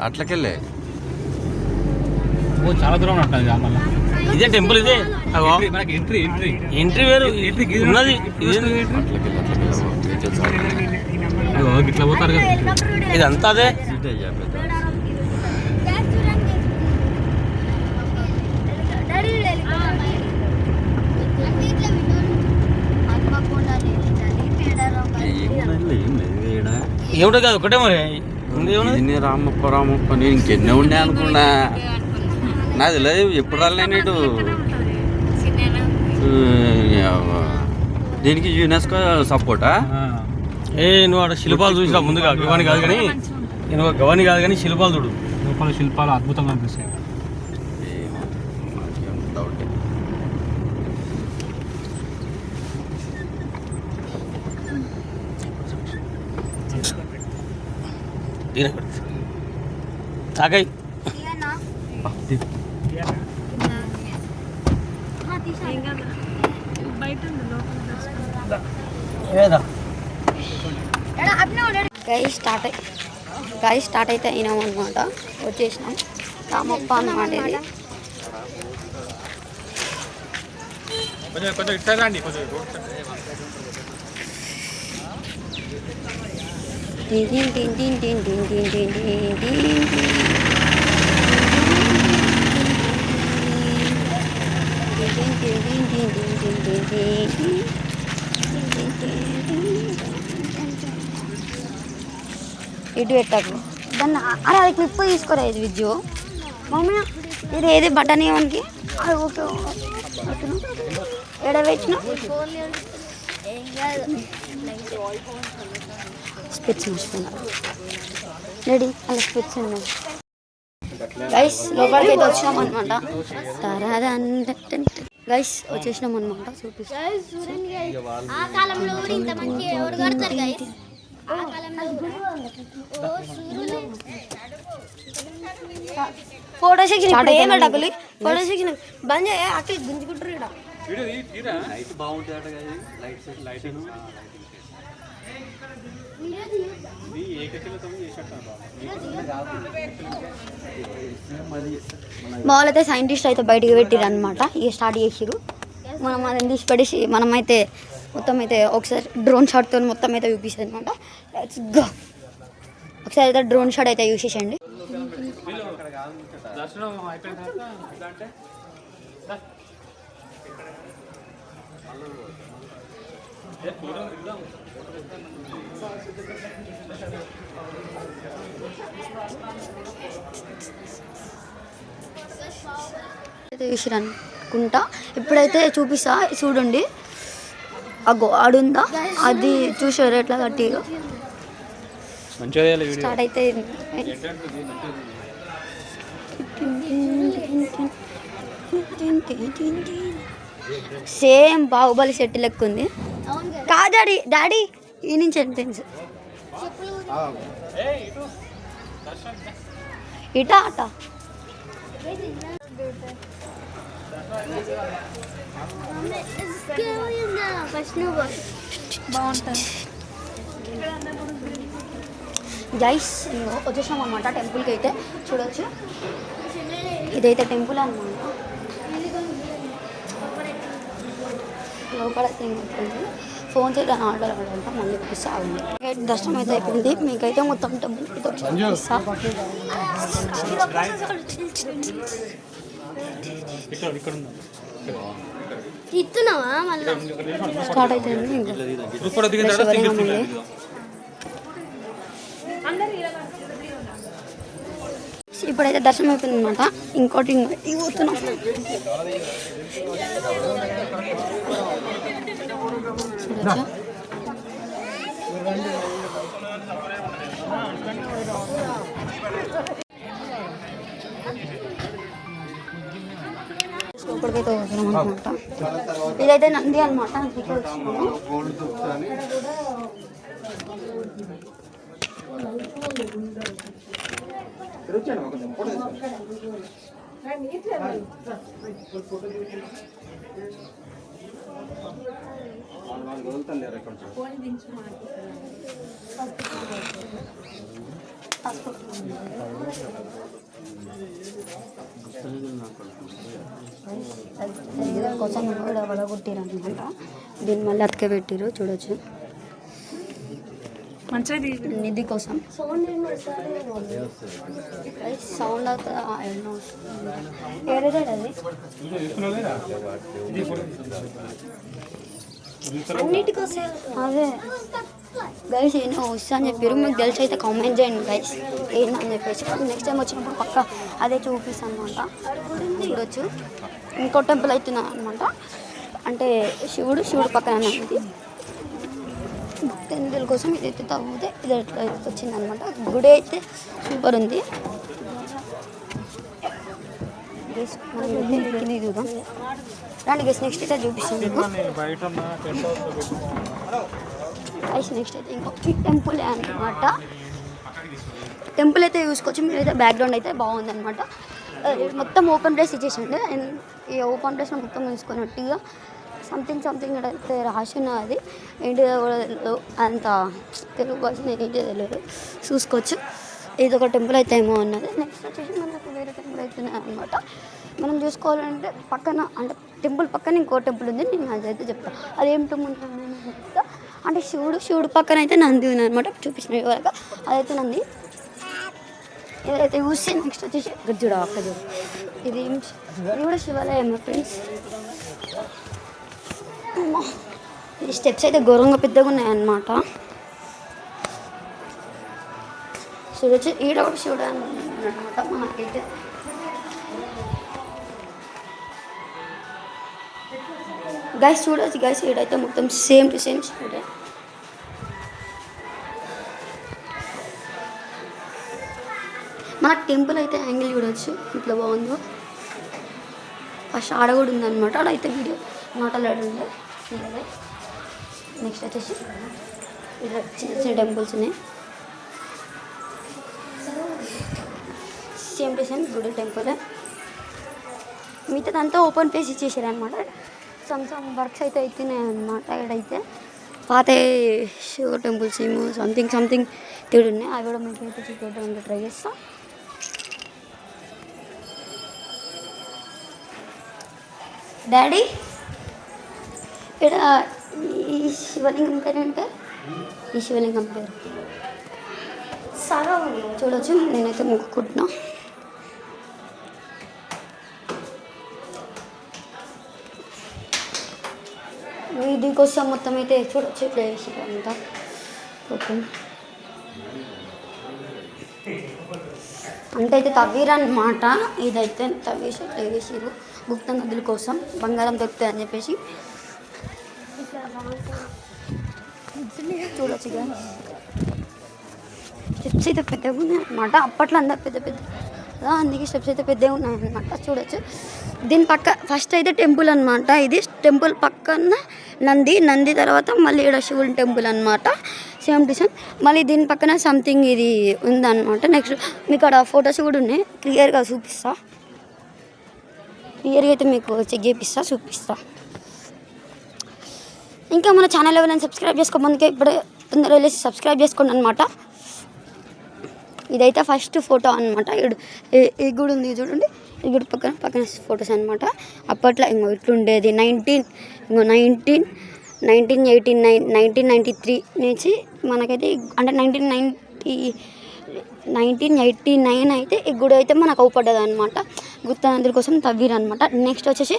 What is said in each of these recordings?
అట్లకెళ్ళే చాలా దూరం మళ్ళీ ఇదే టెంపుల్ ఇదే ఎంట్రీ వేరు ఉన్నది ఇట్లా పోతారు కదా ఇదంతా అదే ఏమిటో కాదు ఒకటే మరి రామప్ప నేను ఇంకెన్నో ఉండే అనుకున్నా నాది లేదు ఎప్పుడు రాలేని ఇటు దీనికి యునెస్కో సపోర్టా నువ్వు అక్కడ శిల్పాలు చూసినా ముందుగా గవాని కాదు కానీ నేను గవాని కాదు కానీ శిల్పాలు చూడు లోపల శిల్పాలు అద్భుతంగా అనిపిస్తాయి తాకాయి స్టార్ట్ అయితే అయినాం అనమాట వచ్చేసినాం రామప్ప అన్నమాట ఇటు పెట్టకు దాన్ని అరే అది క్లిప్ తీసుకోరా ఇది విద్యు మమ్మీ ఇది ఏది బటన్ ఏమనికి అది ఓకే ఎడ పెట్టిన స్పిట్స్ మర్చిపోయినారు రెడీ అలా స్పిట్స్ ఉన్నాయి గైస్ లోపలికి అయితే వచ్చినాం అనమాట గైస్ వచ్చేసినాం అనమాట ఫోటో సెక్షన్ ఏమో డబ్బులు ఫోటో సెక్షన్ బంద్ చేయ అక్కడ గుంజుకుంటారు మామూలు అయితే సైంటిస్ట్ అయితే బయటికి పెట్టిరు అనమాట ఇక స్టార్ట్ చేసిరు మనం అది తీసి పడేసి మనమైతే మొత్తం అయితే ఒకసారి డ్రోన్ షాట్తో మొత్తం అయితే చూపిస్తుంది అనమాట ఒకసారి అయితే డ్రోన్ షాట్ అయితే యూస్ చేసేయండి అయితే చూసిరు అనుకుంటా ఇప్పుడైతే చూపిస్తా చూడండి అగో ఆడుందా అది చూసారు ఎట్లా గట్టిగా స్టార్ట్ అయితే సేమ్ బాహుబలి సెట్ లెక్క ఉంది కాదు డాడీ ఈ నుంచి ఎంట్రెన్స్ ఇటా అట బాగుంటుంది గైస్ వచ్చేసాం అనమాట టెంపుల్కి అయితే చూడవచ్చు ఇదైతే టెంపుల్ అనమాట లోపల ఫోన్ చేయడం ఆర్డర్ అవ్వడంతా మళ్ళీ చూపిస్తా ఉంది దర్శనం అయితే అయిపోయింది మీకైతే మొత్తం టెంపుల్ చూపిస్తా స్టార్ట్ అవుతుంది ఇప్పుడైతే దర్శనం అయిపోయింది అనమాట ఇంకోటి పోతున్నాం ఇప్పటికైతే పోతున్నాం అనమాట ఇదైతే నంది అనమాట కోసం కూడా వడగొట్టిరు అనమాట. దీన్ని మళ్ళీ అతకబెట్టిరు చూడొచ్చు నిధి కోసం. సౌండ్ అన్నిటికోసం అదే గైస్ ఏమో వస్తా అని చెప్పారు. మీకు తెలిసి అయితే కామెంట్ చేయండి గైస్ ఏందని చెప్పేసి. నెక్స్ట్ టైం వచ్చినప్పుడు పక్క అదే చూపిస్తాను అనమాట. చూడొచ్చు ఇంకో టెంపుల్ అవుతున్నా అనమాట. అంటే శివుడు పక్కన అన్నది భక్తుల కోసం ఇదైతే తవ్వుతే ఇది ఎట్లా వచ్చింది అనమాట. గుడి అయితే సూపర్ ఉంది. చూద్దాం రండి గైస్. నెక్స్ట్ అయితే చూపిస్తాను మీకు. నెక్స్ట్ అయితే ఇంకో ఈ టెంపుల్ అనమాట. టెంపుల్ అయితే చూసుకోవచ్చు మీరైతే. బ్యాక్గ్రౌండ్ అయితే బాగుందన్నమాట. మొత్తం ఓపెన్ ప్లేస్ ఇచ్చేసండి. ఈ ఓపెన్ ప్లేస్లో మొత్తం చూసుకున్నట్టుగా సంథింగ్ అయితే రాసి ఉన్నది. ఏంటిదో కూడా తెలియదు, అంత తెలుగు భాష ఏంటో తెలియదు. చూసుకోవచ్చు. ఇది ఒక టెంపుల్ అయితే ఏమో ఉన్నది. నెక్స్ట్ వచ్చేసి మనకు వేరే టెంపుల్ అవుతున్నాయి అనమాట. మనం చూసుకోవాలంటే పక్కన అంటే టెంపుల్ పక్కన ఇంకో టెంపుల్ ఉంది. నేను అదైతే చెప్తాను అదేం టెంపుల్ చెప్తా. అంటే శివుడు పక్కన అయితే నంది ఉంది అనమాట. చూపించిన వరకు అదైతే నంది. ఇదైతే చూస్తే నెక్స్ట్ వచ్చేసి చూడ అక్క చూడు ఇది కూడా శివాలయం ఫ్రెండ్స్. ఈ స్టెప్స్ అయితే ఘోరంగా పెద్దగా ఉన్నాయన్నమాట. చూడొచ్చు ఈడ కూడా శివుడు అనమాట. మనకైతే గైస్ చూడొచ్చు గైస్ ఈడైతే మొత్తం సేమ్ టు సేమ్ శివుడే. మన టెంపుల్ అయితే యాంగిల్ చూడవచ్చు ఇట్లా బాగుందో. ఫస్ట్ ఆడ కూడా ఉందన్నమాట. ఆడైతే వీడియో మాట్లాడుండే. నెక్స్ట్ వచ్చేసి ఇక్కడ చిన్న టెంపుల్స్ ఉన్నాయి. సేమ్ టు సేమ్ గుడి టెంపుల్. మిగతాదంతా ఓపెన్ ప్లేస్ ఇచ్చేసారు అనమాట. సమ్ వర్క్స్ అయితే అవుతున్నాయి అన్నమాట. ఇక్కడైతే పాత శివ టెంపుల్స్ ఏమో సంథింగ్ తిడు ఉన్నాయి. అవి కూడా మీకు అయితే చూపించడానికి ట్రై చేస్తాం. డాడీ ఇక్కడ ఈ శివలింగం పేరు ఏంటంటే ఈ శివలింగం పేరు చూడొచ్చు. నేనైతే మొక్కుకుంటున్నా. దీనికోసం మొత్తం అయితే చూడొచ్చు ఇట్లా వేసి అంతా మొత్తం అంటే అయితే తవ్వీరన్నమాట. ఇదైతే తవ్వేసి ఇట్లా వేసిరు గుప్త నదుల కోసం బంగారం దొరుకుతుంది అని చెప్పేసి. చూడొచ్చు ఇక స్టెప్స్ అయితే పెద్దగా ఉన్నాయి అన్నమాట. అప్పట్లో అందరు పెద్ద అందుకే స్టెప్స్ అయితే పెద్దగా ఉన్నాయి అన్నమాట. చూడొచ్చు దీని పక్క ఫస్ట్ అయితే టెంపుల్ అనమాట. ఇది టెంపుల్ పక్కన నంది తర్వాత మళ్ళీ ఇక్కడ శివుని టెంపుల్ అనమాట. Same to same. మళ్ళీ దీని పక్కన సంథింగ్ ఇది ఉందన్నమాట. నెక్స్ట్ మీకు అక్కడ ఫొటోస్ కూడా ఉన్నాయి. క్లియర్గా చూపిస్తా. క్లియర్గా అయితే మీకు చెక్ చేపిస్తా చూపిస్తా. ఇంకా మన ఛానల్ ఎవరైనా సబ్స్క్రైబ్ చేసుకోమందుకే ఇప్పుడు తొందరగా వెళ్ళేసి సబ్స్క్రైబ్ చేసుకోండి అనమాట. ఇదైతే ఫస్ట్ ఫోటో అనమాట. ఈ గుడి ఉంది చూడండి. ఈ గుడి పక్కన ఫొటోస్ అనమాట. అప్పట్లో ఇంకో ఇట్లుండేది 1993 నుంచి మనకైతే అంటే 1989 అయితే ఈ గుడి అయితే మనకు అవుపడ్డది అనమాట. గుప్తనందుల కోసం తవ్వీరు అనమాట. నెక్స్ట్ వచ్చేసి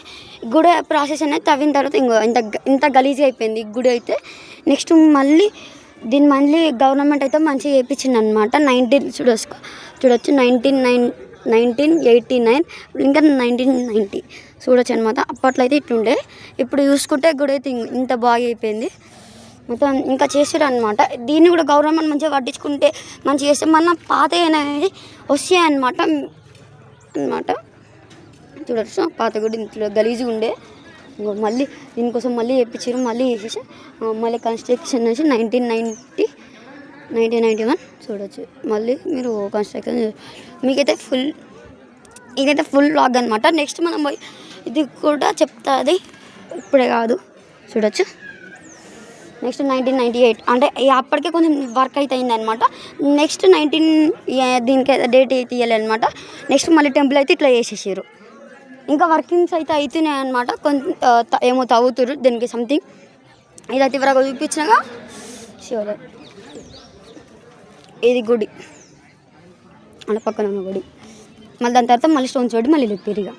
గుడి ప్రాసెస్ అనేది తవ్విన తర్వాత ఇంత గలీజ్గా అయిపోయింది ఈ గుడి అయితే. నెక్స్ట్ మళ్ళీ గవర్నమెంట్ అయితే మంచిగా చేయించింది అనమాట. చూడొచ్చు 1989 ఇంకా 1990 చూడొచ్చు అనమాట. అప్పట్లో అయితే ఇట్లుండే. ఇప్పుడు చూసుకుంటే గుడి అయితే ఇంత బాగా అయిపోయింది మొత్తం. ఇంకా చేసారు అనమాట. దీన్ని కూడా గవర్నమెంట్ మంచిగా పట్టించుకుంటే మంచిగా చేస్తే మన పాత అనేది వస్తాయి అనమాట. చూడొచ్చు పాత గుడి ఇంట్లో గలీజ్గా ఉండే. మళ్ళీ దీనికోసం మళ్ళీ చేయించారు. మళ్ళీ చేసేసి మళ్ళీ కన్స్ట్రక్షన్ వచ్చి 1991 చూడొచ్చు. మళ్ళీ మీరు కన్స్ట్రక్షన్ మీకైతే ఇదైతే ఫుల్ వ్లాగ్ అనమాట. నెక్స్ట్ మనం ఇది కూడా చెప్తుంది ఇప్పుడే కాదు. చూడొచ్చు నెక్స్ట్ 1998 అంటే అప్పటికే కొంచెం వర్క్ అయితే అయిందనమాట. నెక్స్ట్ దీనికి డేట్ అయితే ఇవ్వలేదనమాట. నెక్స్ట్ మళ్ళీ టెంపుల్ అయితే ఇట్లా చేసేసారు. ఇంకా వర్కింగ్స్ అయితే అవుతున్నాయి అనమాట. కొంచెం ఏమో తవ్వుతురు దీనికి సంథింగ్. ఇదైతే ఇవరకు చూపించినాగా శివాలయం. ఇది గుడి అలా పక్కన ఉన్న గుడి. మళ్ళీ దాని తర్వాత మళ్ళీ స్టోన్స్ పెట్టి మళ్ళీ లేపారు. ఇక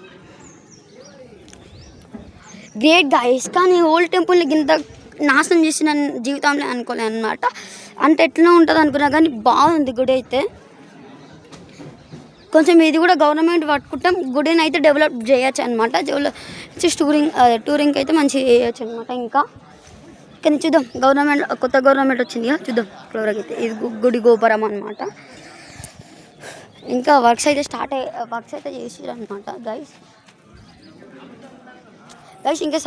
గ్రేట్ గైస్. కానీ ఓల్డ్ టెంపుల్ని ఇంత నాశనం చేసిన జీవితంలో అనుకోలేదు అనమాట. అంటే ఎట్లా ఉంటుంది అనుకున్నా కానీ బాగుంది గుడి అయితే. కొంచెం ఇది కూడా గవర్నమెంట్ పట్టుకుంటాం గుడిని అయితే డెవలప్ చేయొచ్చు అనమాట. టూరింగ్ అయితే మంచిగా చేయొచ్చు అనమాట. ఇంకా కానీ చూద్దాం, కొత్త గవర్నమెంట్ వచ్చింది కదా, చూద్దాం ఫ్లోర్కి అయితే. ఇది గుడి గోపురం అనమాట. ఇంకా వర్క్స్ అయితే చేసిరు అనమాట గైస్. ఇంకా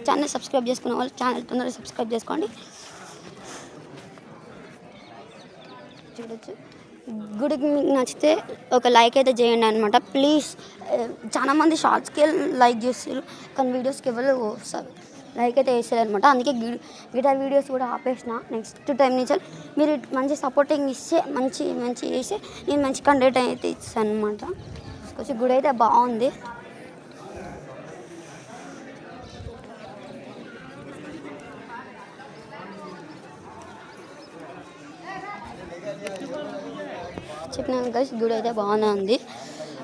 ఛానల్ సబ్స్క్రైబ్ చేసుకున్న వాళ్ళు ఛానల్ తొందరగా సబ్స్క్రైబ్ చేసుకోండి. చూడొచ్చు. గుడికి మీకు నచ్చితే ఒక లైక్ అయితే చేయండి అనమాట ప్లీజ్. చాలామంది షార్ట్స్కి లైక్ చేస్తారు కానీ వీడియోస్కి ఎవరు లైక్ అయితే వేస్తారు అనమాట. అందుకే గిటార్ వీడియోస్ కూడా ఆపేసిన. నెక్స్ట్ టైం నుంచి మీరు మంచి సపోర్టింగ్ ఇస్తే మంచి చేసి నేను మంచి కంటెంట్ అయితే ఇస్తాను అనమాట. కొంచెం గుడి అయితే బాగుంది. చెప్పినాను గైస్, గుడి అయితే బాగానే ఉంది.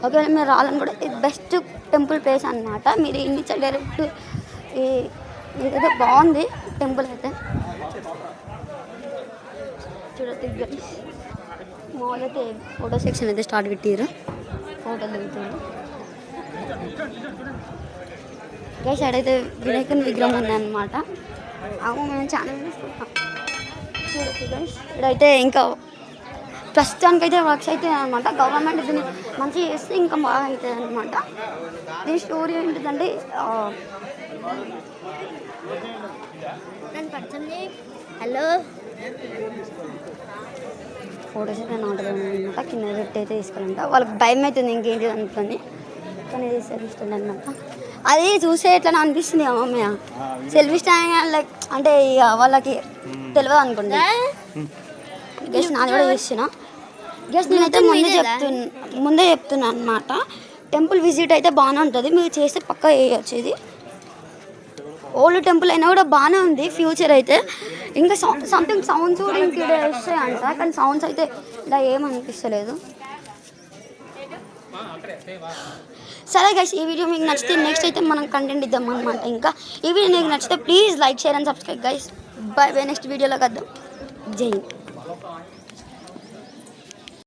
ఒకవేళ మీరు రావాలని కూడా ఇది బెస్ట్ టెంపుల్ ప్లేస్ అనమాట. మీరు ఇన్ని డైరెక్ట్ ఇదైతే బాగుంది టెంపుల్ అయితే. చూడొద్దు గైస్, మాల్ అయితే ఫోటో సెక్షన్ అయితే స్టార్ట్ పెట్టారు. ఫోటోలు దిగుతుంది గైస్. అడైతే వినాయకుని విగ్రహం ఉందన్నమాట. మేము ఛానల్ తీసుకుంటాం. చూడొచ్చు గైస్. ఇక్కడైతే ఇంకా ప్రస్తుతానికైతే వర్క్స్ అవుతాయి అనమాట. గవర్నమెంట్ దీన్ని మంచిగా చేస్తే ఇంకా బాగా అవుతుంది అనమాట. దీని స్టోరీ ఏంటిదంటే హలో ఫోటోస్ అయితే నాటలు అనమాట. కింద పెట్టి అయితే తీసుకోవాలంట. వాళ్ళకి భయం అవుతుంది ఇంకేంటి అనుకోని, కానీ తీస్తుండే అనమాట. అది చూసే ఎట్లా అనిపిస్తుంది అమ్మమ్మ సెల్ఫీ స్టాండ్ లైక్ అంటే ఇక వాళ్ళకి తెలియదు అనుకుంటా. గెస్ట్ నాది కూడా చేసిన గెస్ట్ నేనైతే ముందే చెప్తున్నా అనమాట. టెంపుల్ విజిట్ అయితే బాగానే ఉంటుంది, మీరు చేస్తే పక్కా వేయచ్చు. ఇది ఓల్డ్ టెంపుల్ అయినా కూడా బాగానే ఉంది ఫ్యూచర్ అయితే. ఇంకా సంథింగ్ సౌండ్స్ కూడా ఇంక వస్తాయి అంట, కానీ సౌండ్స్ అయితే ఇలా ఏమనిపిస్తలేదు. సరే గైస్, ఈ వీడియో మీకు నచ్చితే నెక్స్ట్ అయితే మనం కంటెంట్ ఇద్దాం అనమాట. ఇంకా ఈ వీడియో మీకు నచ్చితే please like share and subscribe guys. By by. Next వీడియోలో కద్దాం. జై హింద్.